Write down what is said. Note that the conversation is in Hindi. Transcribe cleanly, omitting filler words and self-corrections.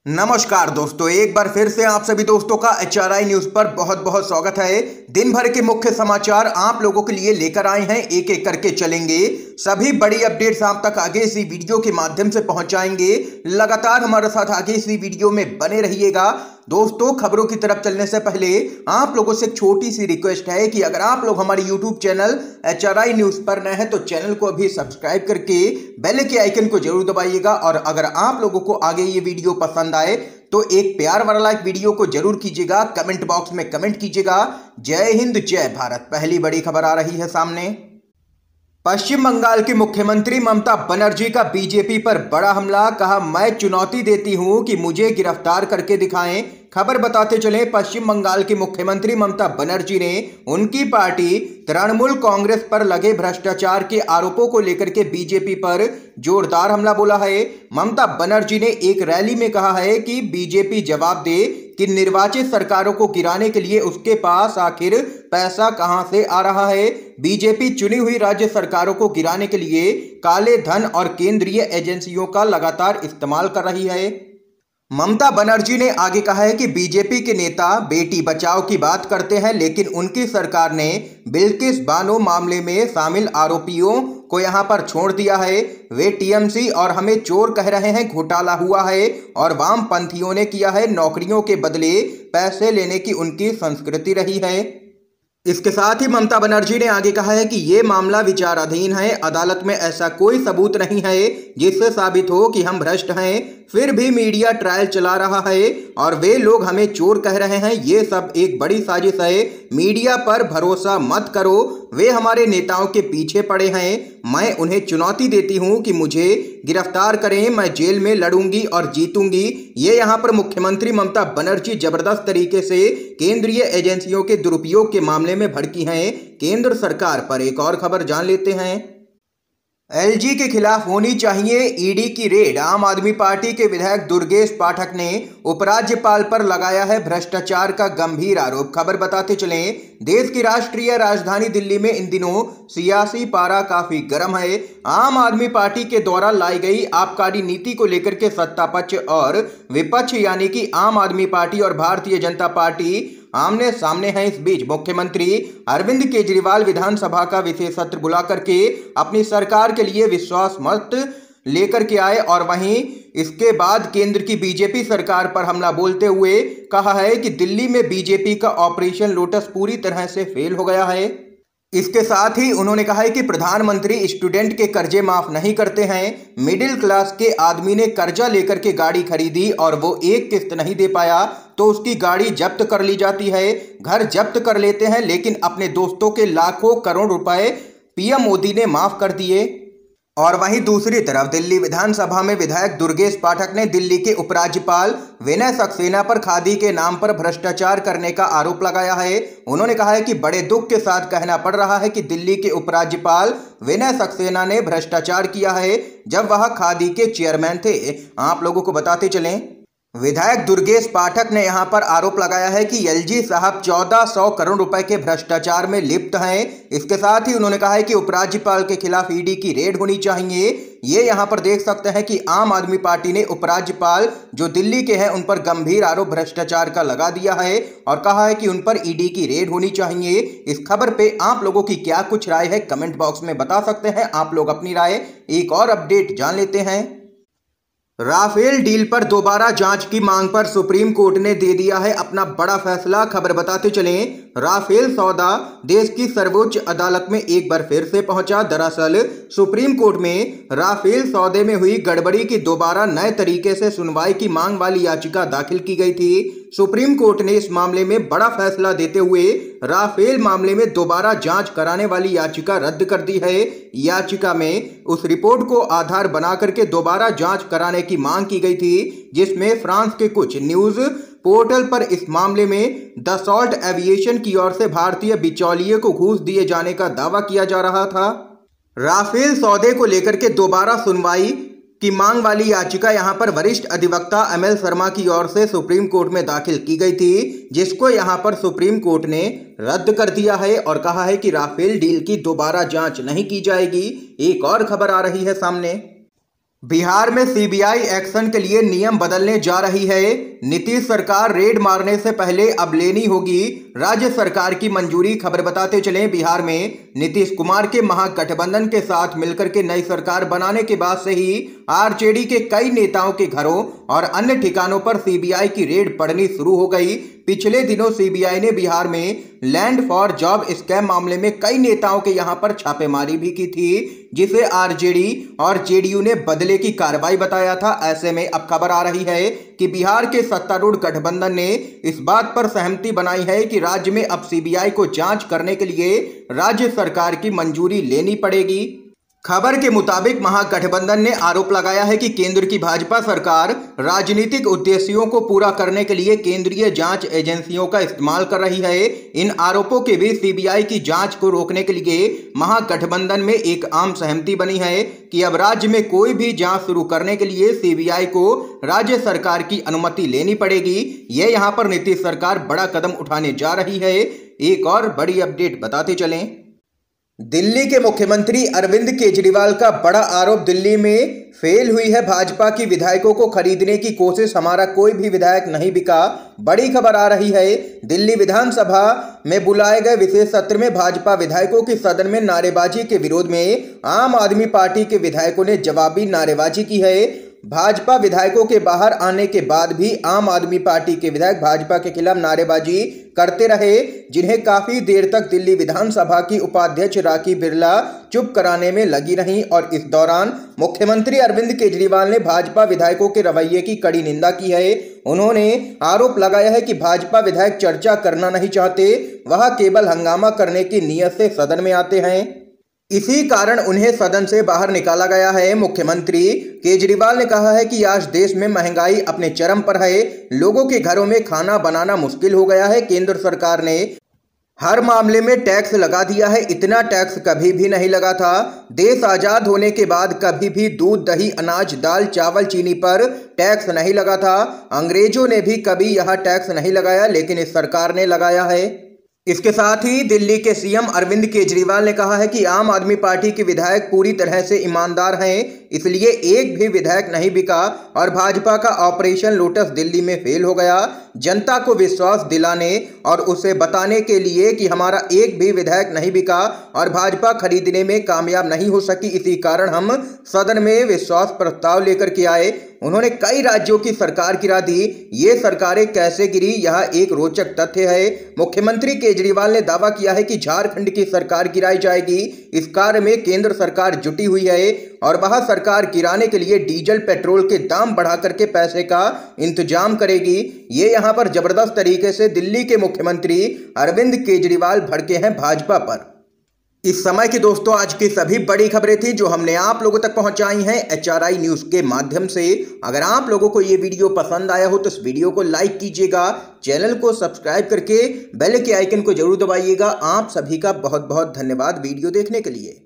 नमस्कार दोस्तों, एक बार फिर से आप सभी दोस्तों का HRI न्यूज पर बहुत बहुत स्वागत है। दिन भर के मुख्य समाचार आप लोगों के लिए लेकर आए हैं, एक एक करके चलेंगे। सभी बड़ी अपडेट्स आप तक आगे इसी वीडियो के माध्यम से पहुंचाएंगे। लगातार हमारे साथ आगे इसी वीडियो में बने रहिएगा। दोस्तों, खबरों की तरफ चलने से पहले आप लोगों से एक छोटी सी रिक्वेस्ट है कि अगर आप लोग हमारे YouTube चैनल HRI न्यूज पर नए हैं तो चैनल को अभी सब्सक्राइब करके बेल के आइकन को जरूर दबाइएगा। और अगर आप लोगों को आगे ये वीडियो पसंद आए तो एक प्यार वाला लाइक वीडियो को जरूर कीजिएगा, कमेंट बॉक्स में कमेंट कीजिएगा। जय हिंद जय भारत। पहली बड़ी खबर आ रही है सामने। पश्चिम बंगाल की मुख्यमंत्री ममता बनर्जी का बीजेपी पर बड़ा हमला। कहा, मैं चुनौती देती हूं कि मुझे गिरफ्तार करके दिखाएं। खबर बताते चले, पश्चिम बंगाल की मुख्यमंत्री ममता बनर्जी ने उनकी पार्टी तृणमूल कांग्रेस पर लगे भ्रष्टाचार के आरोपों को लेकर के बीजेपी पर जोरदार हमला बोला है। ममता बनर्जी ने एक रैली में कहा है कि बीजेपी जवाब दे कि निर्वाचित सरकारों को गिराने के लिए उसके पास आखिर पैसा कहां से आ रहा है। बीजेपी चुनी हुई राज्य सरकारों को गिराने के लिए काले धन और केंद्रीय एजेंसियों का लगातार इस्तेमाल कर रही है। ममता बनर्जी ने आगे कहा है कि बीजेपी के नेता बेटी बचाओ की बात करते हैं, लेकिन उनकी सरकार ने बिल्किस बानो मामले में शामिल आरोपियों को यहां पर छोड़ दिया है। वे टीएमसी और हमें चोर कह रहे हैं। घोटाला हुआ है और वामपंथियों ने किया है। नौकरियों के बदले पैसे लेने की उनकी संस्कृति रही है। इसके साथ ही ममता बनर्जी ने आगे कहा है कि ये मामला विचाराधीन है। अदालत में ऐसा कोई सबूत नहीं है जिससे साबित हो कि हम भ्रष्ट हैं, फिर भी मीडिया ट्रायल चला रहा है और वे लोग हमें चोर कह रहे हैं। ये सब एक बड़ी साजिश है। मीडिया पर भरोसा मत करो, वे हमारे नेताओं के पीछे पड़े हैं। मैं उन्हें चुनौती देती हूं कि मुझे गिरफ्तार करें, मैं जेल में लड़ूंगी और जीतूंगी। ये यहां पर मुख्यमंत्री ममता बनर्जी जबरदस्त तरीके से केंद्रीय एजेंसियों के दुरुपयोग के मामले में भड़की हैं केंद्र सरकार पर। एक और खबर जान लेते हैं। एलजी के खिलाफ होनी चाहिए ईडी की रेड। आम आदमी पार्टी के विधायक दुर्गेश पाठक ने उपराज्यपाल पर लगाया है भ्रष्टाचार का गंभीर आरोप। खबर बताते चलें, देश की राष्ट्रीय राजधानी दिल्ली में इन दिनों सियासी पारा काफी गर्म है। आम आदमी पार्टी के द्वारा लाई गई आबकारी नीति को लेकर के सत्ता पक्ष और विपक्ष यानी कि आम आदमी पार्टी और भारतीय जनता पार्टी आमने सामने हैं। इस बीच मुख्यमंत्री अरविंद केजरीवाल विधानसभा का विशेष सत्र बुला करके अपनी सरकार के लिए विश्वास मत लेकर के आए और वहीं इसके बाद केंद्र की बीजेपी सरकार पर हमला बोलते हुए कहा है कि दिल्ली में बीजेपी का ऑपरेशन लोटस पूरी तरह से फेल हो गया है। इसके साथ ही उन्होंने कहा है कि प्रधानमंत्री स्टूडेंट के कर्जे माफ नहीं करते हैं। मिडिल क्लास के आदमी ने कर्जा लेकर के गाड़ी खरीदी और वो एक किस्त नहीं दे पाया तो उसकी गाड़ी जब्त कर ली जाती है। घर जब्त कर लेते हैं, लेकिन अपने दोस्तों के लाखों करोड़ रुपए पीएम मोदी ने माफ कर दिए। और वहीं दूसरी तरफ दिल्ली विधानसभा में विधायक दुर्गेश पाठक ने दिल्ली के उपराज्यपाल विनय सक्सेना पर खादी के नाम पर भ्रष्टाचार करने का आरोप लगाया है। उन्होंने कहा है कि बड़े दुख के साथ कहना पड़ रहा है कि दिल्ली के उपराज्यपाल विनय सक्सेना ने भ्रष्टाचार किया है जब वह खादी के चेयरमैन थे। आप लोगों को बताते चलें, विधायक दुर्गेश पाठक ने यहां पर आरोप लगाया है कि एलजी साहब 1400 करोड़ रुपए के भ्रष्टाचार में लिप्त हैं। इसके साथ ही उन्होंने कहा है कि उपराज्यपाल के खिलाफ ईडी की रेड होनी चाहिए। ये यहां पर देख सकते हैं कि आम आदमी पार्टी ने उपराज्यपाल जो दिल्ली के हैं उन पर गंभीर आरोप भ्रष्टाचार का लगा दिया है और कहा है कि उन पर ईडी की रेड होनी चाहिए। इस खबर पे आप लोगों की क्या कुछ राय है, कमेंट बॉक्स में बता सकते हैं आप लोग अपनी राय। एक और अपडेट जान लेते हैं। राफेल डील पर दोबारा जांच की मांग पर सुप्रीम कोर्ट ने दे दिया है अपना बड़ा फैसला। खबर बताते चलें, राफेल सौदा देश की सर्वोच्च अदालत में एक बार फिर से पहुंचा। दरअसल सुप्रीम कोर्ट में राफेल सौदे में हुई गड़बड़ी की दोबारा नए तरीके से सुनवाई की मांग वाली याचिका दाखिल की गई थी। सुप्रीम कोर्ट ने इस मामले में बड़ा फैसला देते हुए राफेल मामले में दोबारा जांच कराने वाली याचिका रद्द कर दी है। याचिका में उस रिपोर्ट को आधार बना करके दोबारा जांच कराने की मांग की गई थी जिसमें फ्रांस के कुछ न्यूज पोर्टल पर इस मामले में दसॉल्ट एविएशन की ओर से भारतीय बिचौलिए को घूस दिए जाने का दावा किया जा रहा था। राफेल सौदे को लेकर के दोबारा सुनवाई की मांग वाली याचिका यहां पर वरिष्ठ अधिवक्ता ML शर्मा की ओर से सुप्रीम कोर्ट में दाखिल की गई थी, जिसको यहां पर सुप्रीम कोर्ट ने रद्द कर दिया है और कहा है कि राफेल डील की दोबारा जांच नहीं की जाएगी। एक और खबर आ रही है सामने। बिहार में सीबीआई एक्शन के लिए नियम बदलने जा रही है। नीतीश सरकार रेड मारने से पहले अब लेनी होगी राज्य सरकार की मंजूरी। खबर बताते चलें, बिहार में नीतीश कुमार के महागठबंधन के साथ मिलकर के नई सरकार बनाने के बाद से ही आरजेडी के कई नेताओं के घरों और अन्य ठिकानों पर सीबीआई की रेड पड़नी शुरू हो गई। पिछले दिनों सीबीआई ने बिहार में लैंड फॉर जॉब स्कैम मामले में कई नेताओं के यहां पर छापेमारी भी की थी, जिसे आरजेडी और जेडीयू ने बदले की कार्रवाई बताया था। ऐसे में अब खबर आ रही है कि बिहार के सत्तारूढ़ गठबंधन ने इस बात पर सहमति बनाई है कि राज्य में अब सीबीआई को जांच करने के लिए राज्य सरकार की मंजूरी लेनी पड़ेगी। खबर के मुताबिक महागठबंधन ने आरोप लगाया है कि केंद्र की भाजपा सरकार राजनीतिक उद्देश्यों को पूरा करने के लिए केंद्रीय जांच एजेंसियों का इस्तेमाल कर रही है। इन आरोपों के बीच सीबीआई की जांच को रोकने के लिए महागठबंधन में एक आम सहमति बनी है कि अब राज्य में कोई भी जांच शुरू करने के लिए सीबीआई को राज्य सरकार की अनुमति लेनी पड़ेगी। ये यहाँ पर नीतीश सरकार बड़ा कदम उठाने जा रही है। एक और बड़ी अपडेट बताते चलें, दिल्ली के मुख्यमंत्री अरविंद केजरीवाल का बड़ा आरोप, दिल्ली में फेल हुई है भाजपा की विधायकों को खरीदने की कोशिश, हमारा कोई भी विधायक नहीं बिका। बड़ी खबर आ रही है, दिल्ली विधानसभा में बुलाए गए विशेष सत्र में भाजपा विधायकों की सदन में नारेबाजी के विरोध में आम आदमी पार्टी के विधायकों ने जवाबी नारेबाजी की है। भाजपा विधायकों के बाहर आने के बाद भी आम आदमी पार्टी के विधायक भाजपा के खिलाफ नारेबाजी करते रहे, जिन्हें काफी देर तक दिल्ली विधानसभा की उपाध्यक्ष राखी बिरला चुप कराने में लगी रहीं। और इस दौरान मुख्यमंत्री अरविंद केजरीवाल ने भाजपा विधायकों के रवैये की कड़ी निंदा की है। उन्होंने आरोप लगाया है कि भाजपा विधायक चर्चा करना नहीं चाहते, वह केवल हंगामा करने की नीयत से सदन में आते हैं, इसी कारण उन्हें सदन से बाहर निकाला गया है। मुख्यमंत्री केजरीवाल ने कहा है कि आज देश में महंगाई अपने चरम पर है, लोगों के घरों में खाना बनाना मुश्किल हो गया है। केंद्र सरकार ने हर मामले में टैक्स लगा दिया है, इतना टैक्स कभी भी नहीं लगा था। देश आजाद होने के बाद कभी भी दूध, दही, अनाज, दाल, चावल, चीनी पर टैक्स नहीं लगा था। अंग्रेजों ने भी कभी यह टैक्स नहीं लगाया, लेकिन इस सरकार ने लगाया है। इसके साथ ही दिल्ली के सीएम अरविंद केजरीवाल ने कहा है कि आम आदमी पार्टी के विधायक पूरी तरह से ईमानदार हैं, इसलिए एक भी विधायक नहीं बिका और भाजपा का ऑपरेशन लोटस दिल्ली में फेल हो गया। जनता को विश्वास दिलाने और उसे बताने के लिए कि हमारा एक भी विधायक नहीं बिका और भाजपा खरीदने में कामयाब नहीं हो सकी, इसी कारण हम सदन में विश्वास प्रस्ताव लेकर के आए। उन्होंने कई राज्यों की सरकार गिरा दी, ये सरकारें कैसे गिरी, यह एक रोचक तथ्य है। मुख्यमंत्री केजरीवाल ने दावा किया है कि झारखंड की सरकार गिराई जाएगी, इस कार्य में केंद्र सरकार जुटी हुई है और वह सरकार गिराने के लिए डीजल पेट्रोल के दाम बढ़ा करके पैसे का इंतजाम करेगी। ये यहाँ पर जबरदस्त तरीके से दिल्ली के मुख्यमंत्री अरविंद केजरीवाल भड़के हैं भाजपा पर। इस समय की दोस्तों आज की सभी बड़ी खबरें थी जो हमने आप लोगों तक पहुंचाई हैं HRI न्यूज़ के माध्यम से। अगर आप लोगों को ये वीडियो पसंद आया हो तो इस वीडियो को लाइक कीजिएगा, चैनल को सब्सक्राइब करके बेल के आइकन को जरूर दबाइएगा। आप सभी का बहुत बहुत धन्यवाद वीडियो देखने के लिए।